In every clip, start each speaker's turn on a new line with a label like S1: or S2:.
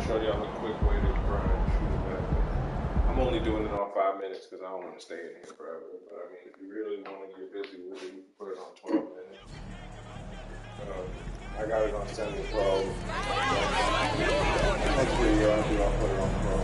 S1: show y'all a quick way to grind and shoot it back. I'm only doing it on 5 minutes because I don't want to stay in here forever. But I mean, if you really want to get busy with it, you can put it on 12 minutes. I got it on semi-pro. Next video I'll put it on pro.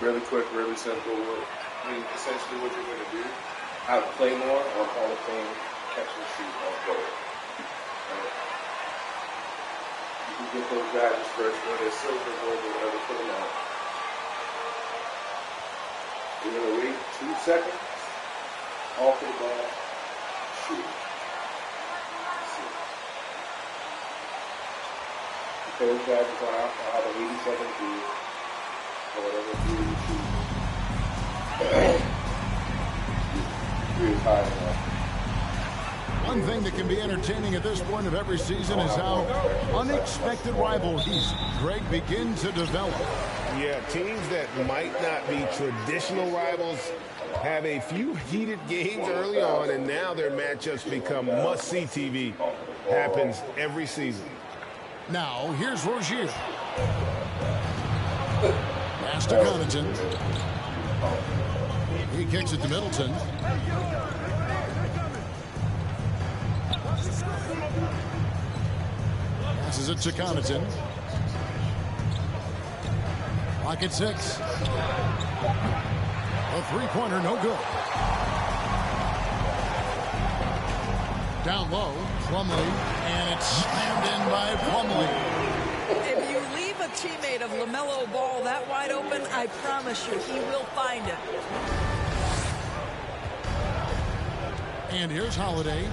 S1: Really quick, really simple. Essentially what you're going to do, either play more or Hall of Fame catch and shoot off goal. Right? You can get those badges first, whether it's silver, gold, or whatever, put them out. You're going to wait 2 seconds, off the ball, shoot. You throw those badges on out for either 80 seconds or whatever you shoot.
S2: One thing that can be entertaining at this point of every season is how unexpected rivalries, Greg, begin to develop.
S3: Yeah, teams that might not be traditional rivals have a few heated games early on, and now their matchups become must-see TV. Happens every season.
S2: Now, here's Rozier. Pass to Connaughton. He kicks it to Middleton. Passes it to Connaughton. Clock at 6. A three-pointer, no good. Down low, Plumlee, and it's slammed in by Plumlee.
S4: If you leave a teammate of LaMelo Ball that wide open, I promise you, he will find it.
S2: And here's Holiday.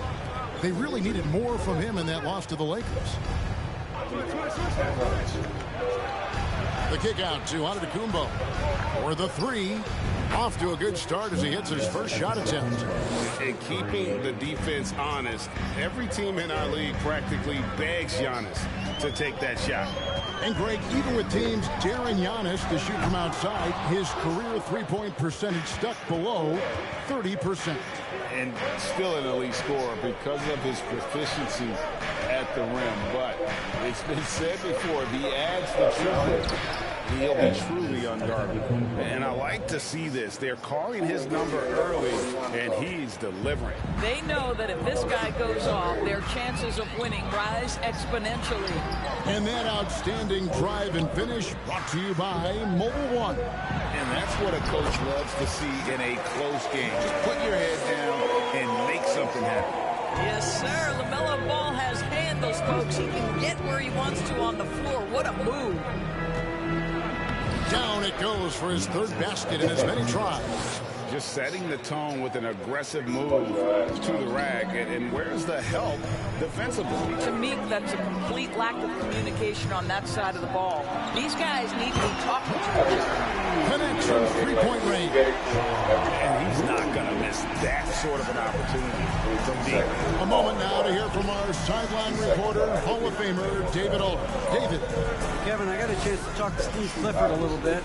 S2: They really needed more from him in that loss to the Lakers. The kick out to Antetokounmpo for the three. Off to a good start as he hits his first shot attempt.
S3: And keeping the defense honest, every team in our league practically begs Giannis to take that shot.
S2: And Greg, even with teams daring Giannis to shoot from outside, his career three-point percentage stuck below 30%.
S5: And still an elite scorer because of his proficiency at the rim. But it's been said before, if he adds the triple, he'll be truly unguardable.
S3: And I like to see this. They're calling his number early, and he's delivering.
S4: They know that if this guy goes off, their chances of winning rise exponentially.
S2: And that outstanding drive and finish brought to you by Mobile One.
S5: And that's what a coach loves to see in a close game. Just put your head down and make something happen.
S4: Yes, sir. LaMelo Ball has handles, folks. He can get where he wants to on the floor. What a move.
S2: Down it goes for his third basket in as many tries.
S3: Just setting the tone with an aggressive move to the rack. And where's the help defensively?
S4: To me, that's a complete lack of communication on that side of the ball. These guys need to be talking to each other.
S2: Connection, three-point range.
S3: And he's not going to miss that sort of an opportunity from deep.
S2: A moment now to hear from our sideline reporter, Hall of Famer David Aldridge. David.
S6: Kevin, I got a chance to talk to Steve Clifford a little bit.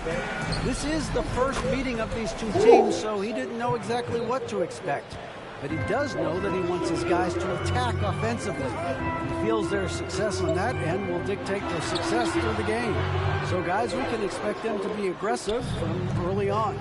S6: This is the first meeting of these two teams, so he didn't know exactly what to expect. But he does know that he wants his guys to attack offensively. He feels their success on that end will dictate their success through the game. So, guys, we can expect them to be aggressive from early on.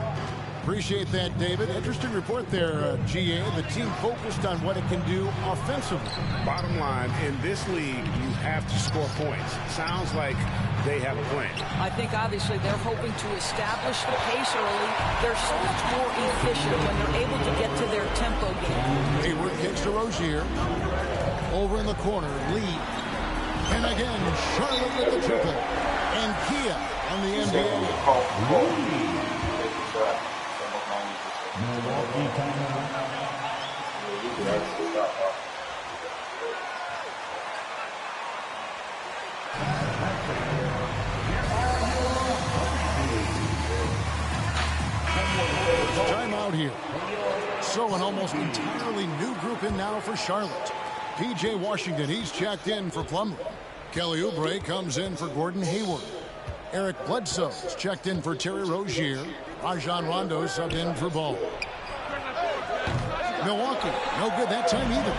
S2: Appreciate that, David. Interesting report there, GA. The team focused on what it can do offensively.
S3: Bottom line, in this league, you have to score points. Sounds like they have a plan.
S4: I think, obviously, they're hoping to establish the pace early. They're so much more efficient when they're able to get to their tempo game.
S2: Hayward kicks to Rozier. Over in the corner, Lee. And again, Charlotte with the triple. And Kia on the NBA.
S7: Milwaukee timeout.
S2: Timeout here. So an almost entirely new group in now for Charlotte. P.J. Washington, he's checked in for Plumlee. Kelly Oubre comes in for Gordon Hayward. Eric Bledsoe's checked in for Terry Rozier. Rajon Rondo subbed in for Ball. Milwaukee, no good that time either.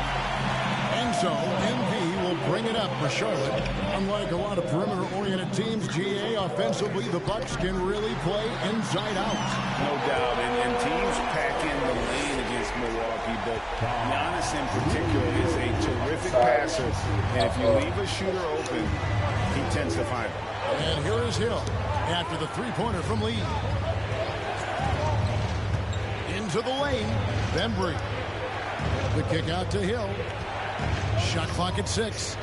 S2: And so MV will bring it up for Charlotte. Unlike a lot of perimeter-oriented teams, GA, offensively, the Bucks can really play inside out.
S5: No doubt, and teams pack in the lane against Milwaukee, but Giannis in particular is a terrific passer, and if you leave a shooter open, he tends to find it.
S2: And here is Hill after the three-pointer from Lee. Into the lane, Bembry. The kick out to Hill. Shot clock at 6.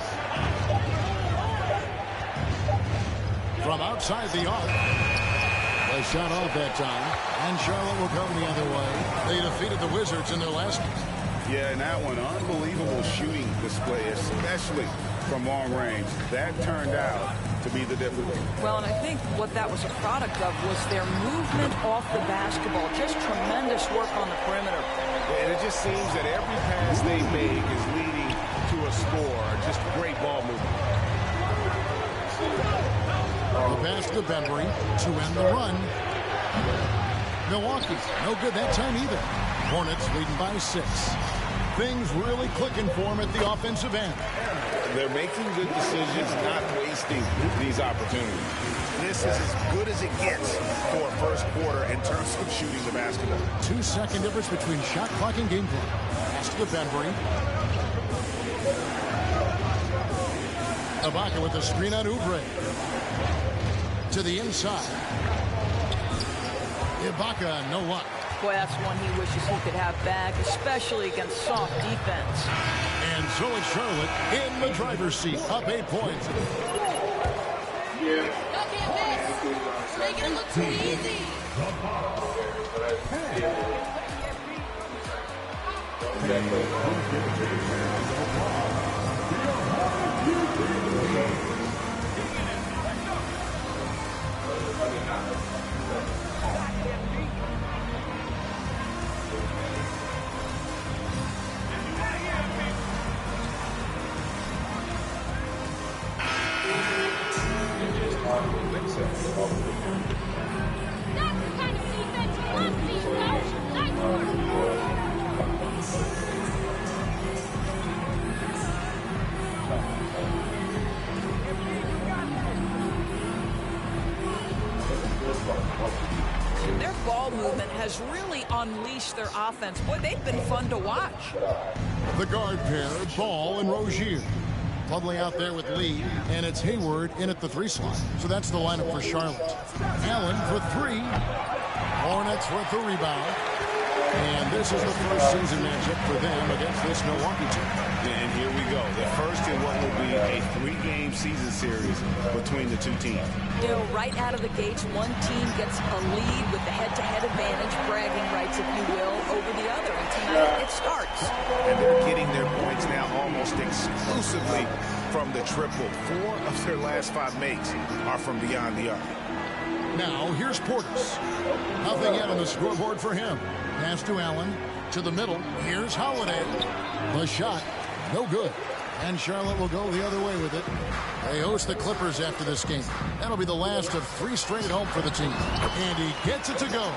S2: From outside the arc. A shot off that time. And Charlotte will come the other way. They defeated the Wizards in their last game.
S5: Yeah, and that one, unbelievable shooting display, especially from long range. That turned out to be the difference.
S4: Well, and I think what that was a product of was their movement off the basketball. Just tremendous work on the perimeter.
S5: And it just seems that every pass they make is leading to a score. Just great ball movement.
S2: The pass to Bembry to end the run. Milwaukee, no good that time either. Hornets leading by 6. Things really clicking for them at the offensive end.
S5: They're making good decisions, not wasting these opportunities.
S3: This is as good as it gets for a first quarter in terms of shooting the basketball.
S2: 2-second difference between shot clock and game clock. Pass to Bembry. Ibaka with the screen on Oubre. To the inside. Ibaka, no luck.
S4: Boy, that's one he wishes he could have back, especially against soft defense.
S2: And so it's Charlotte in the driver's seat, up 8 points.
S1: Yeah.
S8: Make it look too easy.
S4: Their ball movement has really unleashed their offense. Boy, they've been fun to watch.
S2: The guard pair, Ball and Rozier. Plumlee out there with Lee, and it's Hayward in at the 3 slot. So that's the lineup for Charlotte. Allen for 3. Hornets with the rebound. And this is the first season matchup for them against this Milwaukee team.
S5: And here we go. The first in what will be a 3-game season series between the two teams.
S4: You know, right out of the gates, one team gets a lead with the head-to-head advantage, bragging rights, if you will, over the other. And tonight, it starts.
S3: And they're getting their points now almost exclusively from the triple. 4 of their last 5 makes are from beyond the arc.
S2: Now, here's Portis. Nothing yet on the scoreboard for him. Pass to Allen. To the middle. Here's Holiday. The shot. No good. And Charlotte will go the other way with it. They host the Clippers after this game. That'll be the last of 3 straight at home for the team. And he gets it to go.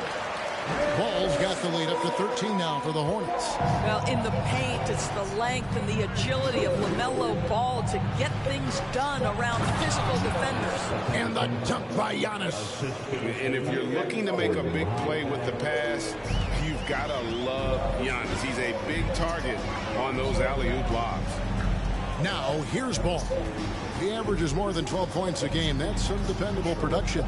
S2: Ball's got the lead up to 13 now for the Hornets.
S4: Well, in the paint, it's the length and the agility of LaMelo Ball to get things done around physical defenders.
S2: And the jump by Giannis.
S5: And if you're looking to make a big play with the pass, you've got to love Giannis. He's a big target on those alley-oop lobs.
S2: Now, here's Ball. He averages more than 12 points a game. That's some dependable production.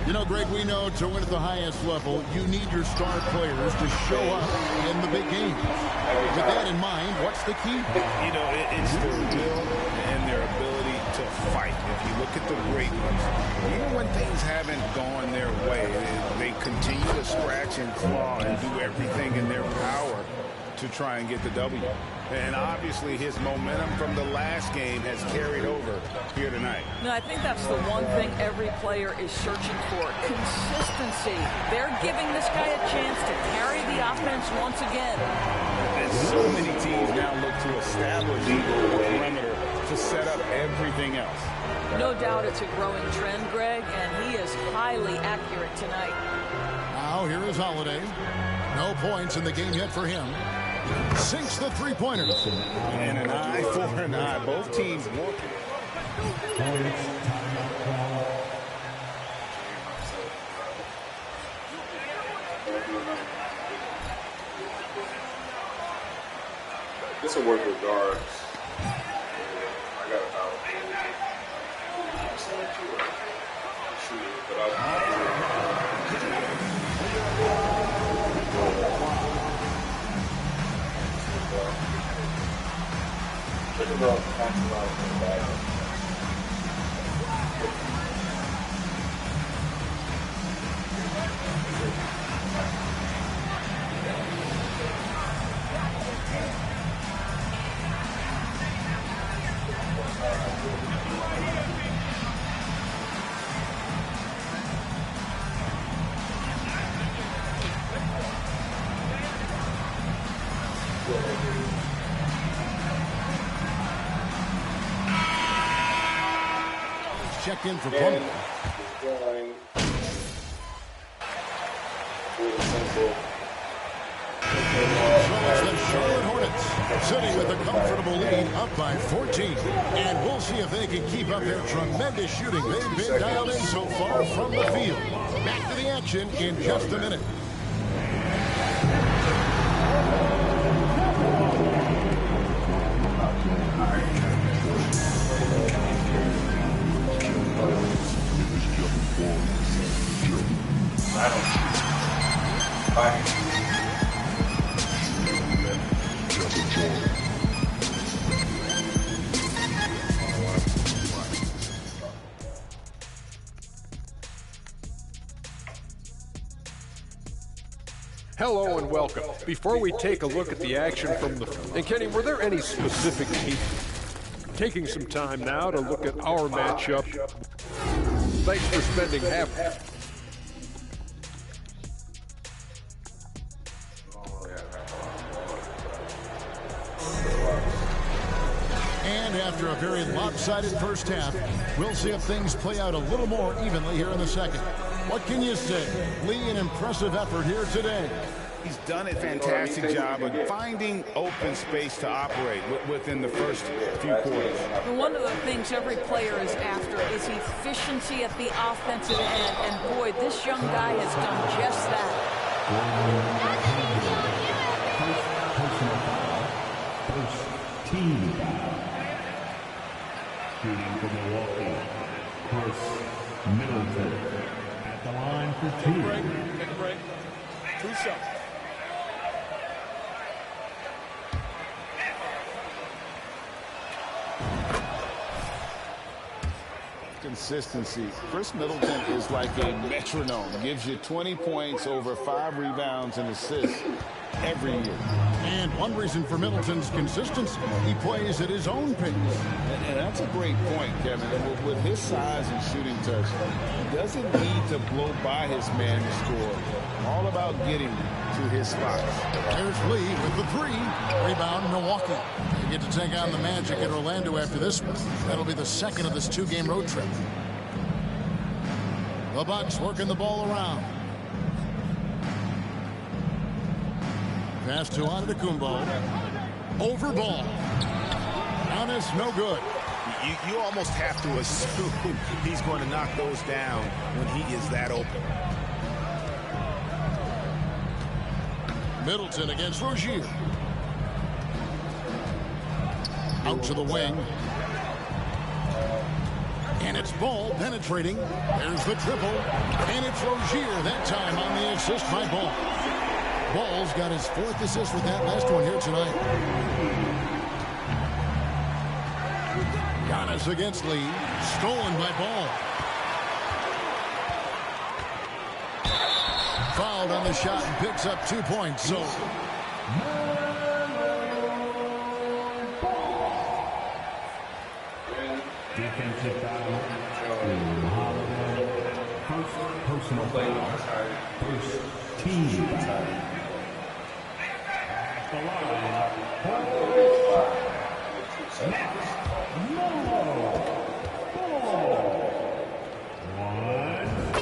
S2: You know, Greg, we know to win at the highest level, you need your star players to show up in the big games. With that in mind, what's the key?
S5: You know, it's their will and their ability to fight. If you look at the great ones, even when things haven't gone their way, they continue to scratch and claw and do everything in their power
S3: to try and get the W. And obviously his momentum from the last game has carried over here tonight.
S4: No, I think that's the one thing every player is searching for. Consistency. They're giving this guy a chance to carry the offense once again.
S3: And so many teams now look to establish the perimeter to set up everything else.
S4: No doubt it's a growing trend, Greg, and he is highly accurate tonight.
S2: Now here is Holiday. No points in the game yet for him. Sinks the three-pointer.
S3: And an eye for an eye. Both teams working.
S1: This will work with guards. I got a foul. Shoot it, but
S2: Checked in for Plumlee. So it's the Charlotte Hornets sitting with a comfortable lead up by 14. And we'll see if they can keep up their tremendous shooting they've been dialed in so far from the field. Back to the action in just a minute.
S9: Hello and welcome. Before we take a look at the action from the... And Kenny, were there any specific teams taking some time now to look at our matchup? Thanks for spending half...
S2: And after a very lopsided first half, we'll see if things play out a little more evenly here in the second. What can you say? Lee, an impressive effort here today.
S3: He's done a fantastic job of finding open space to operate within the first few quarters.
S4: One of the things every player is after is efficiency at the offensive end. And boy, this young guy has done just that.
S7: First team foul. Shooting for Milwaukee, Chris Middleton. At the line for two.
S5: Take a break. 2 shots. Consistency. Chris Middleton is like a metronome. Gives you 20 points, over 5 rebounds and assists every year.
S2: And one reason for Middleton's consistency, he plays at his own pace.
S5: And that's a great point, Kevin. And with his size and shooting touch, he doesn't need to blow by his man to score. All about getting to his spots.
S2: There's Lee with the three. Rebound, Milwaukee. They get to take on the Magic at Orlando after this one. That'll be the second of this 2-game road trip. The Bucks working the ball around. Pass to Antetokounmpo. Over ball. Giannis, no good.
S3: You almost have to assume he's going to knock those down when he is that open.
S2: Middleton against Rozier. Out to the wing. And it's Ball penetrating. There's the triple. And it's Rozier that time on the assist by Ball. Ball's got his 4th assist with that last one here tonight. Giannis against Lee. Stolen by Ball. Fouled on the shot and picks up 2 points. So
S7: Defensive foul. Holiday. First personal foul. First team foul. At the line.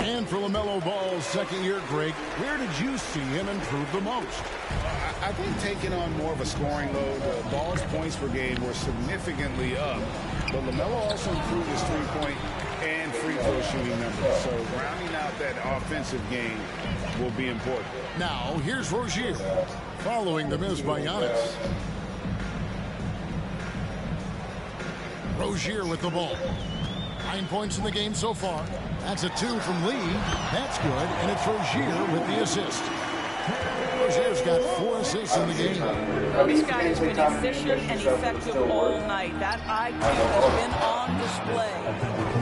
S2: And for LaMelo Ball's second-year, Greg, where did you see him improve the most?
S10: I think taking on more of a scoring load. Ball's points per game were significantly up, but LaMelo also improved his three-point and free throw shooting numbers. So rounding out that offensive game will be important.
S2: Now, here's Rozier, following the miss by Giannis. Rozier with the ball. 9 points in the game so far. That's a 2 from Lee. That's good, and it's Rozier with the assist. Rozier's got 4 assists in the game.
S4: This guy has been efficient and effective all night. That IQ has been on display.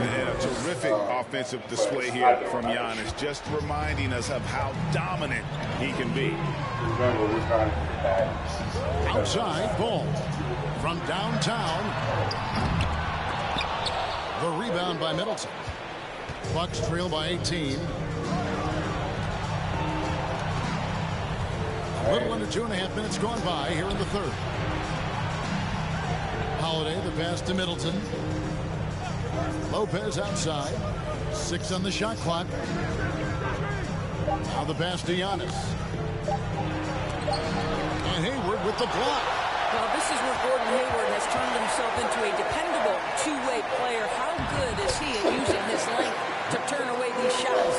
S10: Yeah, terrific offensive display here from Giannis, just reminding us of how dominant he can be.
S2: Outside ball from downtown. The rebound by Middleton. Bucks trail by 18. A little under 2.5 minutes gone by here in the third. Holiday, the pass to Middleton. Lopez outside. 6 on the shot clock. Now the pass to Giannis. And Hayward with the block.
S4: Well, this is where Gordon Hayward has turned himself into a dependable two-way player. How good is he at using his length to turn away these shots?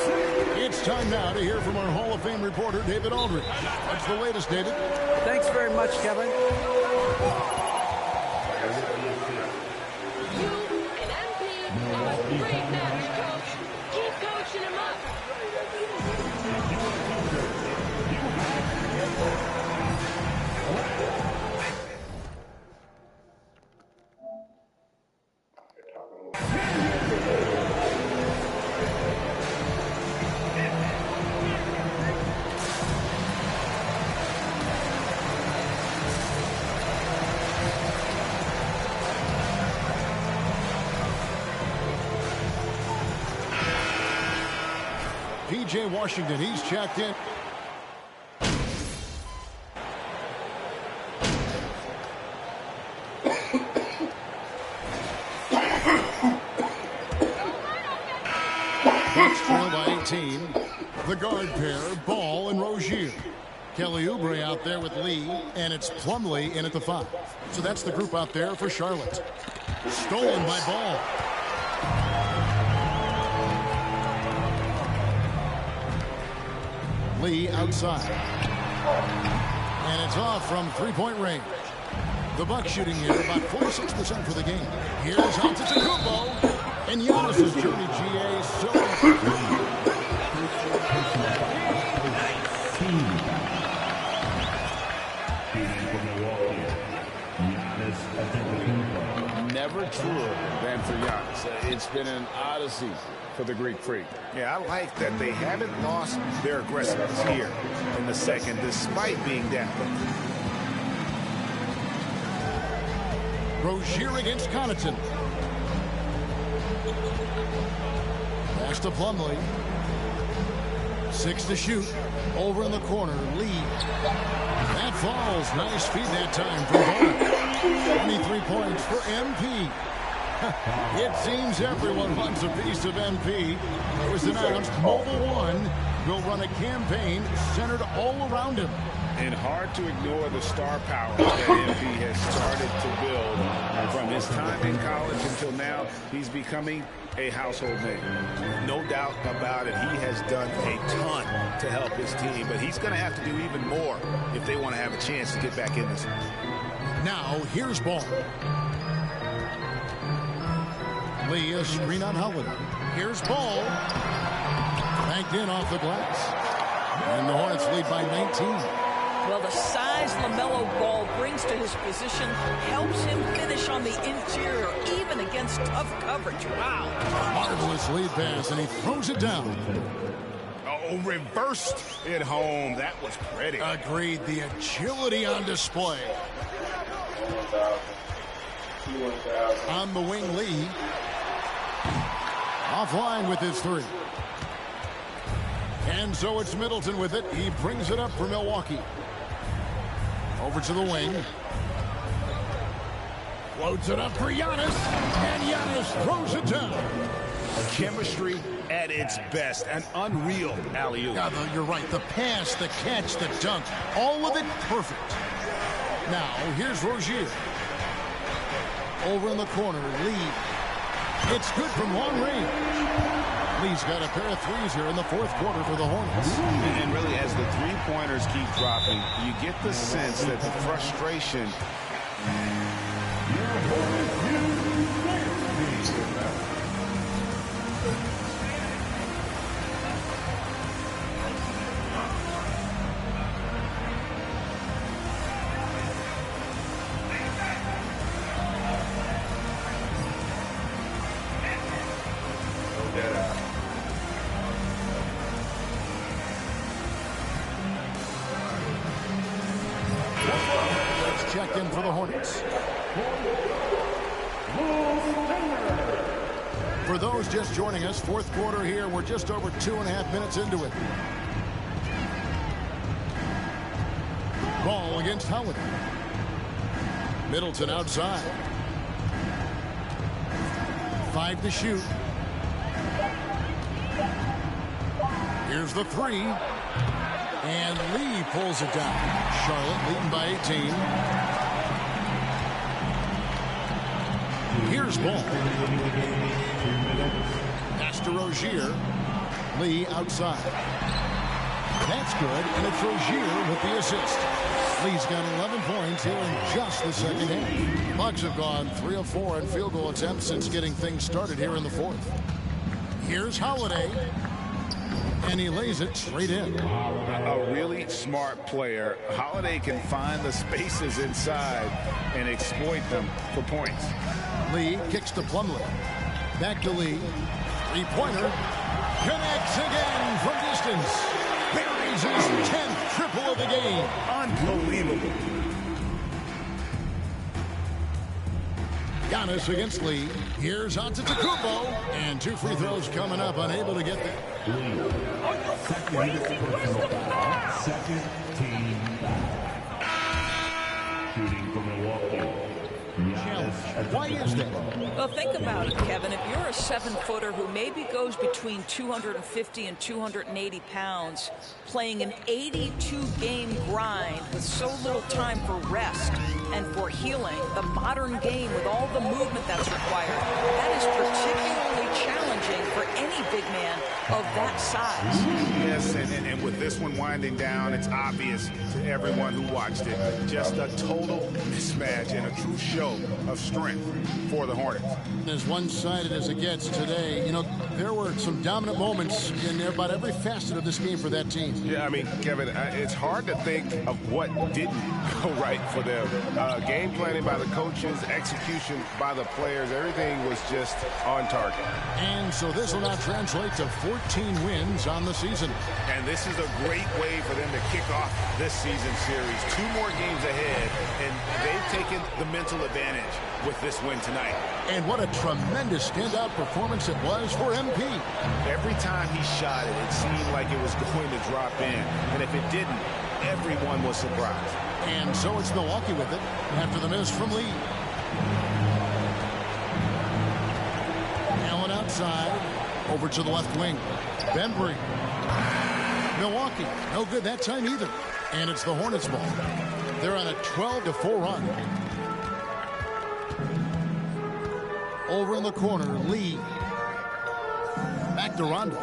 S2: It's time now to hear from our Hall of Fame reporter, David Aldridge. What's the latest, David?
S6: Thanks very much, Kevin.
S8: You and MP are a great match, Coach. Keep coaching him up.
S2: P.J. Washington, he's checked in. Bucks trail by 18. The guard pair, Ball and Rozier. Kelly Oubre out there with Lee, and it's Plumlee in at the 5. So that's the group out there for Charlotte. Stolen by Ball. Lee outside. And it's off from three-point range. The Bucks shooting here about 46% for the game. Here's Antetokounmpo. And Giannis' journey, GA, so...
S5: Never truer than for Giannis. It's been an odyssey for the Greek Freak.
S10: Yeah, I like that they haven't lost their aggressiveness here in the second, despite being down.
S2: Rozier against Connaughton. Pass to Plumlee. 6 to shoot. Over in the corner, Lee. That falls. Nice feed that time from Ball. 23 points for MP. It seems everyone wants a piece of MP. It was announced Mobile One will run a campaign centered all around him.
S10: And hard to ignore the star power that MP has started to build. From his time in college until now, he's becoming a household name. No doubt about it, he has done a ton to help his team, but he's going to have to do even more if they want to have a chance to get back in this.
S2: Now, here's Ball. Lee, a screen on Holiday. Here's Ball. Banked in off the glass. And the Hornets lead by 19.
S4: Well, the size LaMelo Ball brings to his position helps him finish on the interior, even against tough coverage. Wow.
S2: Marvelous lead pass, and he throws it down.
S10: Oh, reversed it home. That was pretty.
S2: Agreed. The agility on display.
S1: 51,000.
S2: On the wing, Lee. Offline with his three. And so it's Middleton with it. He brings it up for Milwaukee. Over to the wing. Floats it up for Giannis. And Giannis throws it down.
S10: Chemistry at its best. An unreal alley-oop.
S2: Yeah, you're right. The pass, the catch, the dunk. All of it perfect. Now, here's Rozier. Over in the corner, Lee. It's good from long range. Lee's got a pair of threes here in the fourth quarter for the Hornets.
S10: And really, as the three-pointers keep dropping, you get the sense that the frustration...
S2: Check in for the Hornets. For those just joining us, fourth quarter here. We're just over 2.5 minutes into it. Ball against Holiday. Middleton outside. 5 to shoot. Here's the three. And Lee pulls it down. Charlotte leading by 18. Here's ball. Pass to Rozier. Lee outside. That's good, and it's Rozier with the assist. Lee's got 11 points here in just the second half. Bucks have gone 3 of 4 in field goal attempts since getting things started here in the fourth. Here's Holiday. And he lays it straight in.
S10: A really smart player. Holiday can find the spaces inside and exploit them for points.
S2: Lee kicks to Plumlee. Back to Lee. Three-pointer. Connects again from distance. Buries his 10th triple of the game.
S10: Unbelievable.
S2: Giannis against Lee. Here's Antetokounmpo. And 2 free throws coming up. Unable to get there.
S7: Second team foul. Shooting for Milwaukee.
S2: Why is that?
S4: Well, think about it, Kevin. If you're a 7-footer who maybe goes between 250 and 280 pounds, playing an 82-game grind with so little time for rest and for healing, the modern game with all the movement that's required, that is particularly challenging for any big man of that size.
S10: Yes, and with this one winding down, it's obvious to everyone who watched it. Just a total mismatch and a true show of strength for the Hornets.
S2: As one-sided as it gets today, you know, there were some dominant moments in about every facet of this game for that team.
S3: Yeah, I mean, Kevin, it's hard to think of what didn't go right for them. Game planning by the coaches, execution by the players, everything was just on target.
S2: And so this will now translate to 14 wins on the season.
S10: And this is a great way for them to kick off this season series. 2 more games ahead, and they've taken the mental advantage with this win tonight.
S2: And what a tremendous standout performance it was for MP.
S10: Every time he shot it, it seemed like it was going to drop in. And if it didn't, everyone was surprised.
S2: And so it's Milwaukee with it after the miss from Lee. Allen outside. Over to the left wing. Bembry. Milwaukee. No good that time either. And it's the Hornets ball. They're on a 12-4 run. Over in the corner, Lee. Back to Rondo.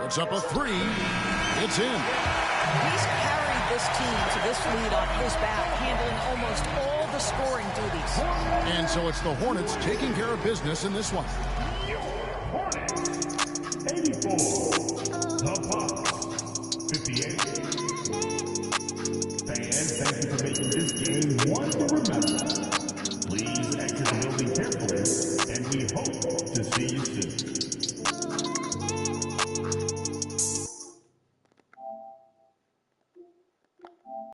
S2: Puts up a 3. It's in.
S4: He's carried this team to this lead on his back, handling almost all the scoring duties.
S2: And so it's the Hornets taking care of business in this one.
S7: Hornets, 84. The Bucks, 58. Fans, thank you for being